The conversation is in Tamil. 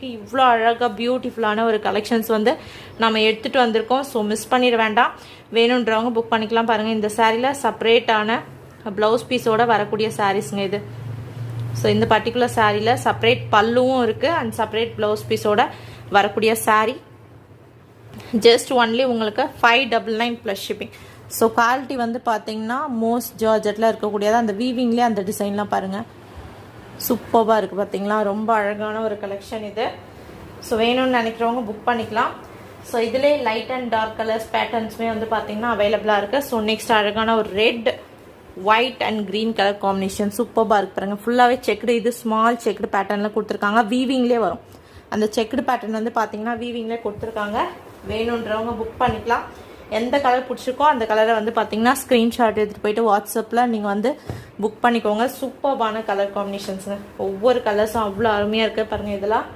இவ்வளோ அழகாக பியூட்டிஃபுல்லான ஒரு கலெக்ஷன்ஸ் வந்து நம்ம எடுத்துகிட்டு வந்திருக்கோம். ஸோ மிஸ் பண்ணிட வேண்டாம், வேணுன்றவங்க புக் பண்ணிக்கலாம். பாருங்கள், இந்த சாரியில் செப்பரேட்டான ப்ளவுஸ் பீஸோடு வரக்கூடிய சாரீஸுங்க இது. ஸோ இந்த பர்டிகுலர் சாரியில் செப்பரேட் பல்லுவும் இருக்குது அண்ட் செப்பரேட் ப்ளவுஸ் பீஸோடு வரக்கூடிய சாரீ. ஜஸ்ட் ஒன்லி உங்களுக்கு 599 ப்ளஸ் ஷிப்பிங். ஸோ குவாலிட்டி வந்து பார்த்தீங்கன்னா மோஸ்ட் ஜார்ஜெட்டில் இருக்கக்கூடியது. அந்த வீவிங்லேயே அந்த டிசைன்லாம் பாருங்கள், சூப்பராக இருக்குது பார்த்தீங்களா. ரொம்ப அழகான ஒரு கலெக்ஷன் இது. ஸோ வேணும்னு நினைக்கிறவங்க புக் பண்ணிக்கலாம். ஸோ இதிலே லைட் அண்ட் டார்க் கலர்ஸ் பேட்டர்ன்ஸுமே வந்து பார்த்தீங்கன்னா அவைலபிளாக இருக்குது. ஸோ நெக்ஸ்ட் அழகான ஒரு red, white and green colour combination சூப்பராக இருக்கு பாருங்கள். ஃபுல்லாகவே செக்குடு, இது ஸ்மால் செக்குடு பேட்டர்னில் கொடுத்துருக்காங்க. வீவிங்லேயே வரும் அந்த செக்குடு பேட்டர்ன் வந்து பார்த்தீங்கன்னா வீவிங்லேயே கொடுத்துருக்காங்க. வேணுன்றவங்க புக் பண்ணிக்கலாம். எந்த கலர் பிடிச்சிருக்கோ அந்த கலரை வந்து பார்த்தீங்கன்னா ஸ்க்ரீன்ஷாட் எடுத்துகிட்டு போயிட்டு வாட்ஸ்அப்பில் நீங்கள் வந்து புக் பண்ணிக்கோங்க. சூப்பர்பான கலர் காம்பினேஷன்ஸுங்க. ஒவ்வொரு கலர்ஸும் அவ்வளோ அருமையாக இருக்குது பாருங்கள். இதெல்லாம்